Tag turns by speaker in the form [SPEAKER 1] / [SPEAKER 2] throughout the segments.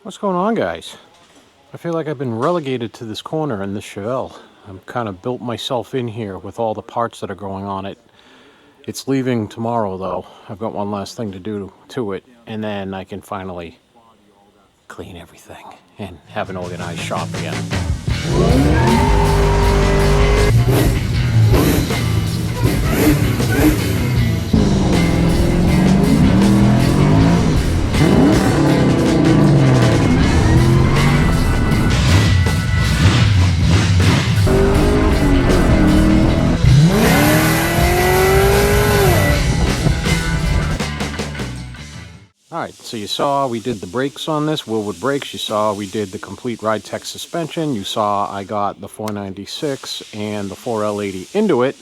[SPEAKER 1] What's going on, guys? I feel like I've been relegated to this corner in this Chevelle. I'm kind of built myself in here with all the parts that are going on it. It's leaving tomorrow though. I've got one last thing to do to it, and then I can finally clean everything and have an organized shop again. Alright, so you saw we did the brakes on this, Willwood brakes. You saw we did the complete Ride Tech suspension. You saw I got the 496 and the 4L80 into it.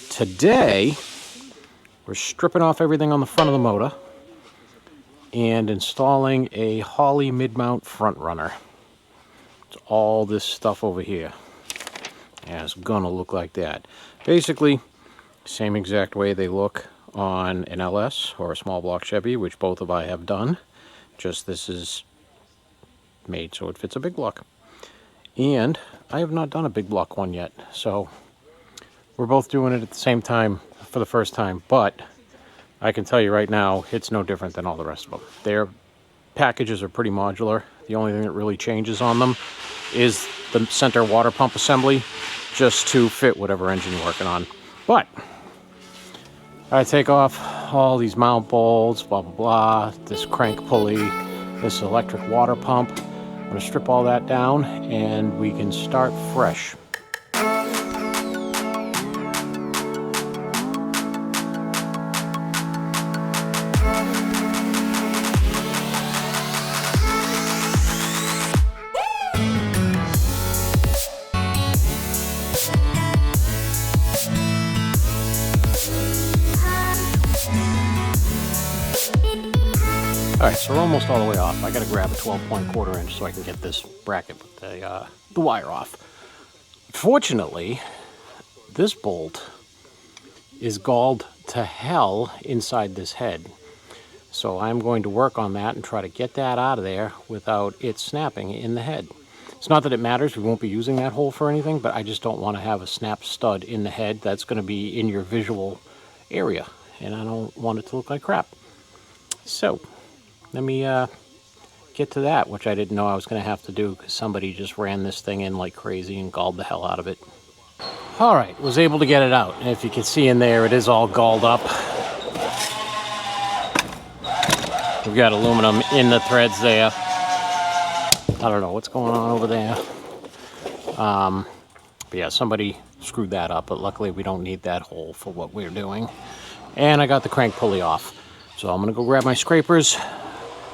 [SPEAKER 1] Today, we're stripping off everything on the front of the motor and installing a Holley mid-mount front runner. It's all this stuff over here. And it's gonna look like that. Basically, same exact way they look on an LS or a small block Chevy, which both of I have done. Just this is made so it fits a big block. And I have not done a big block one yet, so we're both doing it at the same time for the first time, but I can tell you right now, it's no different than all the rest of them. Their packages are pretty modular. The only thing that really changes on them is the center water pump assembly, just to fit whatever engine you're working on. But I take off all these mount bolts, blah, blah, blah, this crank pulley, this electric water pump. I'm going to strip all that down and we can start fresh. Alright, so we're almost all the way off. I gotta grab a 12-point quarter-inch so I can get this bracket with the wire off. Fortunately, this bolt is galled to hell inside this head. So I'm going to work on that and try to get that out of there without it snapping in the head. It's not that it matters, we won't be using that hole for anything, but I just don't want to have a snap stud in the head. That's going to be in your visual area, and I don't want it to look like crap. So let me get to that, which I didn't know I was going to have to do because somebody just ran this thing in like crazy and galled the hell out of it. Alright, was able to get it out. And if you can see in there, it is all galled up. We've got aluminum in the threads there. I don't know what's going on over there. But yeah, somebody screwed that up, but luckily we don't need that hole for what we're doing. And I got the crank pulley off. So I'm going to go grab my scrapers,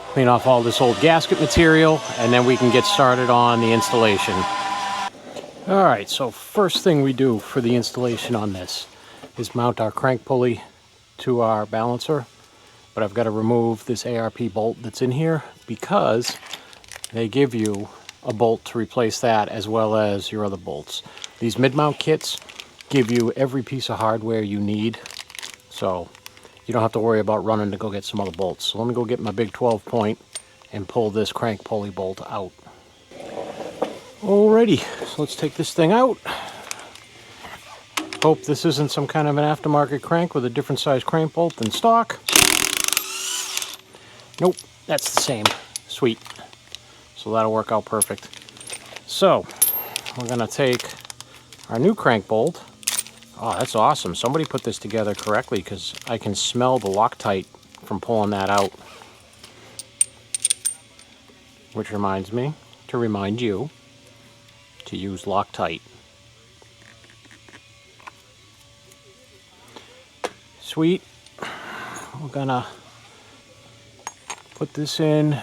[SPEAKER 1] clean off all this old gasket material, and then we can get started on the installation. Alright, so first thing we do for the installation on this is mount our crank pulley to our balancer. But I've got to remove this ARP bolt that's in here because they give you a bolt to replace that as well as your other bolts. These mid-mount kits give you every piece of hardware you need, so you don't have to worry about running to go get some other bolts. So let me go get my big 12-point and pull this crank pulley bolt out. Alrighty, so let's take this thing out. Hope this isn't some kind of an aftermarket crank with a different size crank bolt than stock. Nope, that's the same. Sweet. So that'll work out perfect. So we're gonna take our new crank bolt. Oh, that's awesome. Somebody put this together correctly because I can smell the Loctite from pulling that out. Which reminds me to remind you to use Loctite. Sweet. We're gonna put this in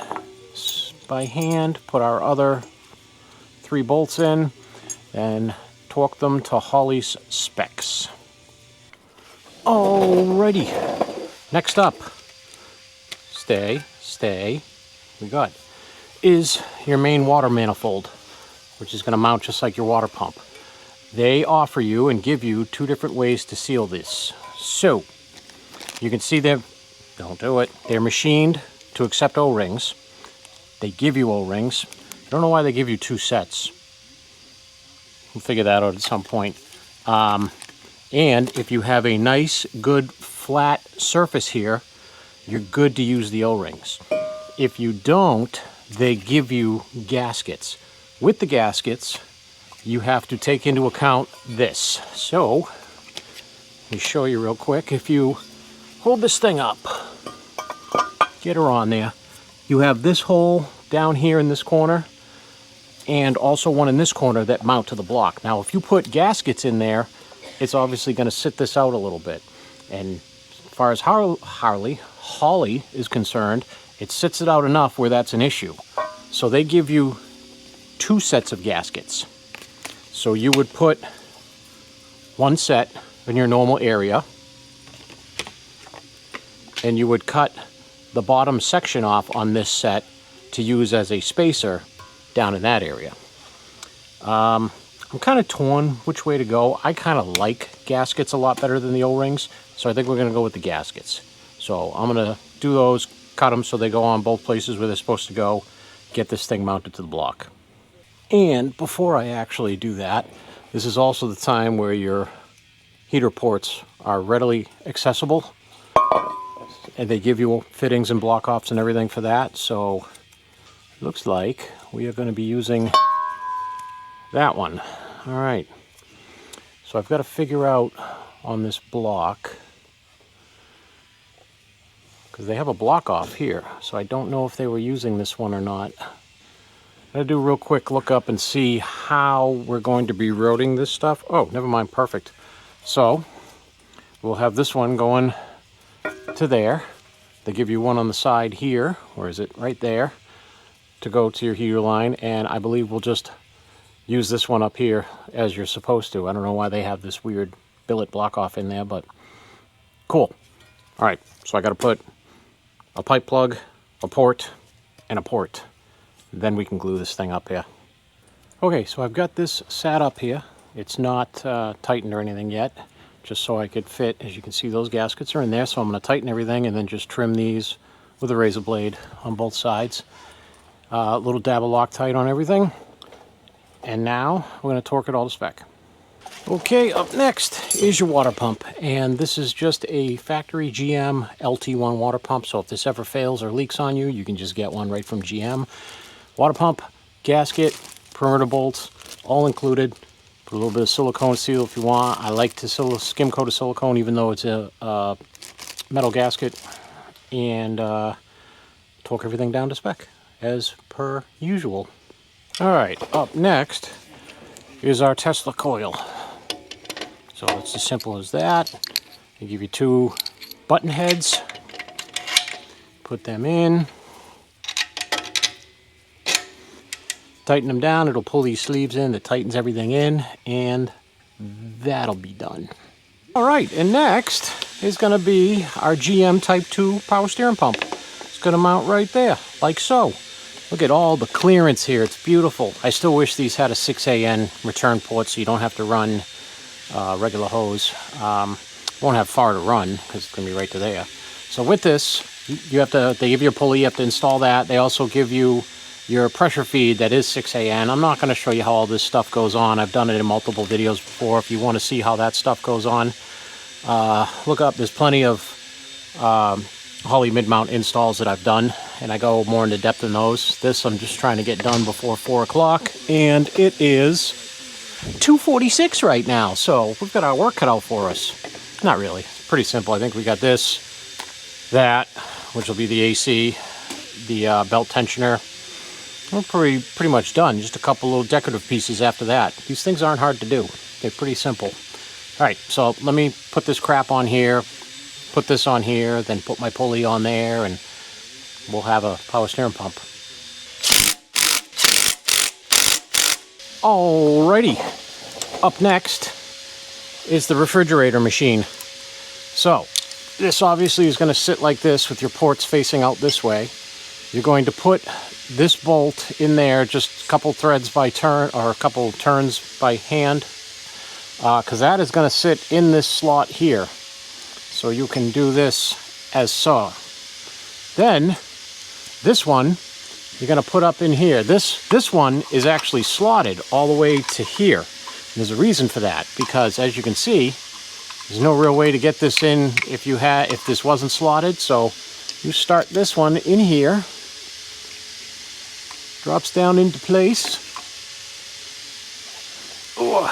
[SPEAKER 1] by hand, put our other 3 bolts in, and torque them to Holley's specs. Alrighty, next up, we got, is your main water manifold, which is going to mount just like your water pump. They offer you and give you 2 different ways to seal this. So, you can see them, don't do it, they're machined to accept O-rings. they give you O-rings. I don't know why they give you 2 sets. We'll figure that out at some point. And if you have a nice, good, flat surface here, you're good to use the O-rings. If you don't, they give you gaskets. With the gaskets, you have to take into account this. So, let me show you real quick. If you hold this thing up, get her on there, you have this hole down here in this corner, and also one in this corner that mount to the block. Now, if you put gaskets in there, it's obviously going to sit this out a little bit. And as far as Holley is concerned, it sits it out enough where that's an issue. So they give you 2 sets of gaskets. So you would put 1 set in your normal area, and you would cut the bottom section off on this set to use as a spacer down in that area. I'm kind of torn which way to go. I kind of like gaskets a lot better than the O-rings, so I think we're going to go with the gaskets. So I'm going to do those, cut them so they go on both places where they're supposed to go, get this thing mounted to the block. And before I actually do that, this is also the time where your heater ports are readily accessible, and they give you fittings and block offs and everything for that. So it looks like we are going to be using that one. All right, so I've got to figure out on this block, because they have a block off here, so I don't know if they were using this one or not. I'm going to do a real quick look up and see how we're going to be routing this stuff. Oh, never mind, perfect. So we'll have this one going to there. They give you one on the side here, or is it right there, to go to your heater line, and I believe we'll just use this one up here as you're supposed to. I don't know why they have this weird billet block off in there, but cool. All right, so I got to put a pipe plug, a port, and a port. Then we can glue this thing up here. Okay, so I've got this sat up here. It's not tightened or anything yet, just so I could fit. As you can see, those gaskets are in there, so I'm going to tighten everything and then just trim these with a razor blade on both sides. A little dab of Loctite on everything. And now we're going to torque it all to spec. Okay, up next is your water pump, and this is just a factory GM LT1 water pump, so if this ever fails or leaks on you, you can just get one right from GM. Water pump, gasket, perimeter bolts, all included. Put a little bit of silicone seal if you want. I like to skim coat of silicone even though it's a metal gasket, and torque everything down to spec as per usual. Alright, up next is our Tesla coil. So it's as simple as that. They give you 2 button heads. Put them in. Tighten them down. It'll pull these sleeves in. That tightens everything in. And that'll be done. Alright, and next is going to be our GM Type 2 power steering pump. It's going to mount right there, like so. Look at all the clearance here. It's beautiful. I still wish these had a 6AN return port so you don't have to run regular hose. Won't have far to run because it's going to be right to there. So with this, they give you a pulley. You have to install that. They also give you your pressure feed that is 6AN. I'm not going to show you how all this stuff goes on. I've done it in multiple videos before. If you want to see how that stuff goes on, look up. There's plenty of Holley mid-mount installs that I've done, and I go more into depth in those. This I'm just trying to get done before 4 o'clock, and it is 2:46 right now, so we've got our work cut out for us. Not really. It's pretty simple. I think we got this, that, which will be the AC, the belt tensioner. We're pretty much done. Just a couple little decorative pieces after that. These things aren't hard to do. They're pretty simple. All right, so let me put this crap on here, put this on here, then put my pulley on there, and we'll have a power steering pump. Alrighty, up next is the refrigerator machine. So this obviously is going to sit like this with your ports facing out this way. You're going to put this bolt in there, just a couple threads by turn, or a couple turns by hand, because that is going to sit in this slot here. So you can do this as so. Then this one you're going to put up in here. This one is actually slotted all the way to here. And there's a reason for that, because as you can see, there's no real way to get this in if this wasn't slotted. So you start this one in here, drops down into place. Ooh.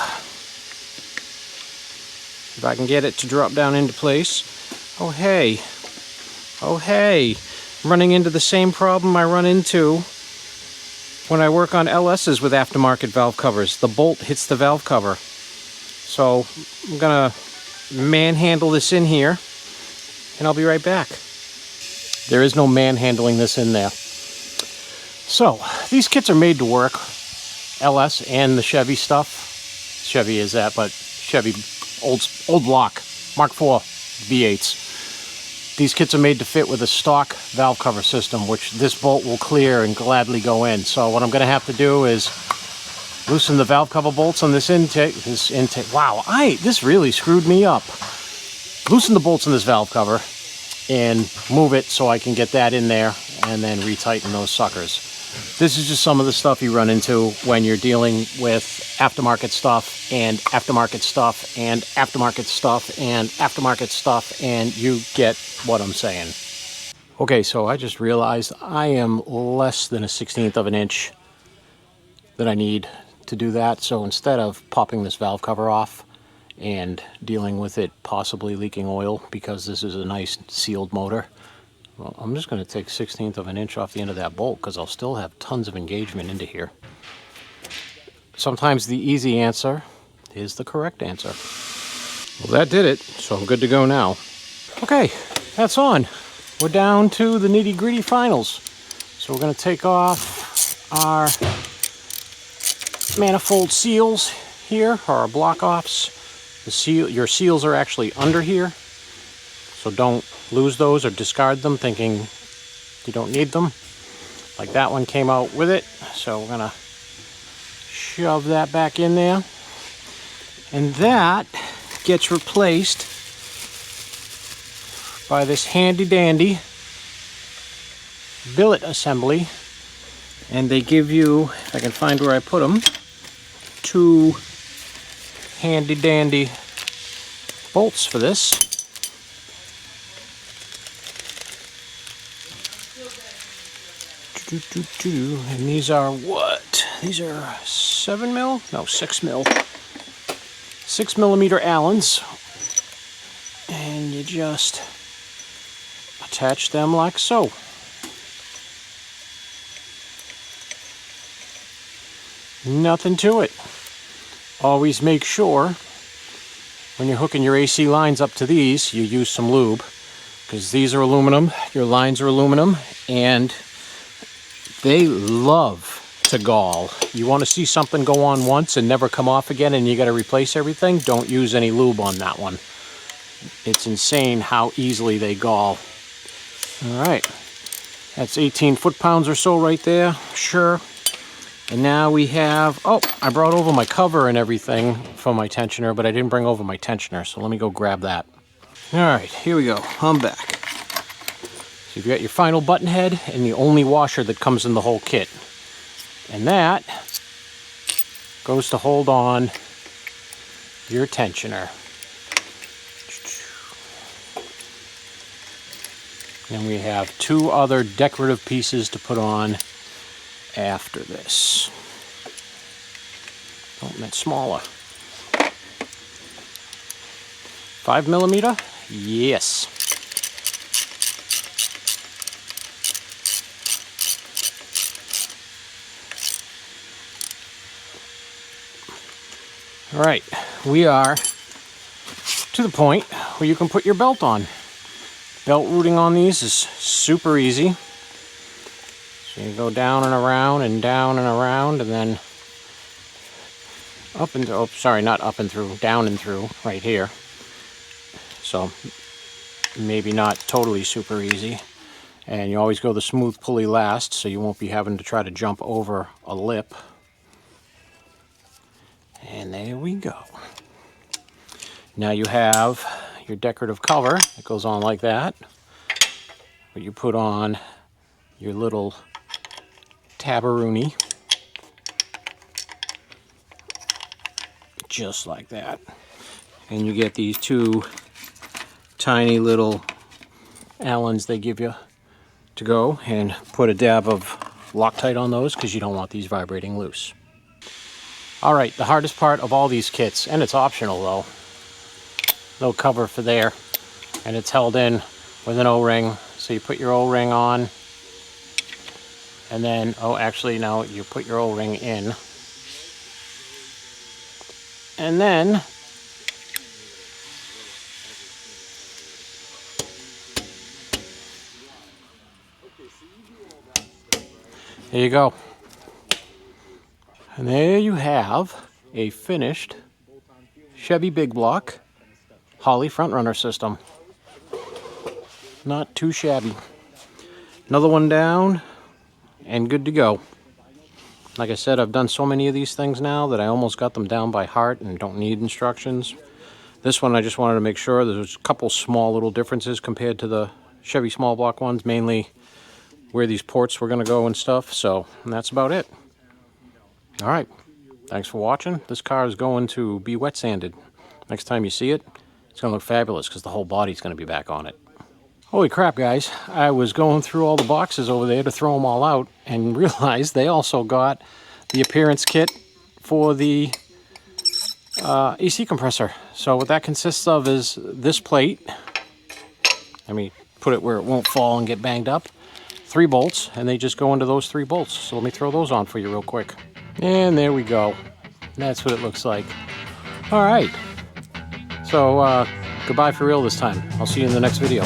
[SPEAKER 1] If I can get it to drop down into place. Oh hey, I'm running into the same problem I run into when I work on LS's with aftermarket valve covers. The bolt hits the valve cover. So I'm gonna manhandle this in here and I'll be right back. There is no manhandling this in there. So these kits are made to work, LS and the Chevy stuff. Chevy is that, but Chevy old block, Mark IV V8s. These kits are made to fit with a stock valve cover system, which this bolt will clear and gladly go in. So what I'm going to have to do is loosen the valve cover bolts on this intake. Wow, this really screwed me up. Loosen the bolts on this valve cover and move it so I can get that in there and then retighten those suckers. This is just some of the stuff you run into when you're dealing with aftermarket stuff and aftermarket stuff and aftermarket stuff and aftermarket stuff, and you get what I'm saying. Okay, so I just realized I am less than a 1/16 of an inch that I need to do that. So instead of popping this valve cover off and dealing with it possibly leaking oil, because this is a nice sealed motor, well, I'm just going to take 1/16 of an inch off the end of that bolt, because I'll still have tons of engagement into here. Sometimes the easy answer is the correct answer. Well, that did it, so I'm good to go now. Okay, that's on. We're down to the nitty-gritty finals. So we're going to take off our manifold seals here, or our block-offs. Your seals are actually under here, so don't lose those or discard them thinking you don't need them. Like that one came out with it, so we're gonna shove that back in there. And that gets replaced by this handy dandy billet assembly. And they give you, if I can find where I put them, 2 handy dandy bolts for this. And these are what? These are 7 mil? No, 6 mil. 6 millimeter Allens. And you just attach them like so. Nothing to it. Always make sure when you're hooking your AC lines up to these, you use some lube, because these are aluminum, your lines are aluminum, and they love to gall. You want to see something go on once and never come off again and you got to replace everything? Don't use any lube on that one. It's insane how easily they gall. All right, that's 18 foot-pounds or so right there, sure. And now we have, oh, I brought over my cover and everything for my tensioner, but I didn't bring over my tensioner, so let me go grab that. All right, here we go, I'm back. So you've got your final button head and the only washer that comes in the whole kit. And that goes to hold on your tensioner. And we have 2 other decorative pieces to put on after this. Oh, that's smaller. 5 millimeter? Yes. All right, we are to the point where you can put your belt on. Belt routing on these is super easy. So you go down and around and down and around, and then up and, oh, sorry, not up and through, down and through right here. So maybe not totally super easy. And you always go the smooth pulley last, so you won't be having to try to jump over a lip. And there we go. Now you have your decorative cover that goes on like that. But you put on your little tabaroonie. Just like that. And you get these two tiny little Allens they give you to go, and put a dab of Loctite on those because you don't want these vibrating loose. All right, the hardest part of all these kits, and it's optional though, no cover for there, and it's held in with an O-ring. So you put your O-ring on, and then, oh, actually, no, you put your O-ring in, and then there you go. And there you have a finished Chevy big block Holley front runner system. Not too shabby. Another one down and good to go. Like I said, I've done so many of these things now that I almost got them down by heart and don't need instructions. This one I just wanted to make sure. There's a couple small little differences compared to the Chevy small block ones, mainly where these ports were going to go and stuff. So that's about it. All right, thanks for watching. This car is going to be wet sanded. Next time you see it, it's going to look fabulous because the whole body's going to be back on it. Holy crap, guys. I was going through all the boxes over there to throw them all out and realized they also got the appearance kit for the AC compressor. So what that consists of is this plate. Let me put it where it won't fall and get banged up. 3 bolts, and they just go into those 3 bolts. So let me throw those on for you real quick. And there we go. That's what it looks like. All right. So goodbye for real this time. I'll see you in the next video.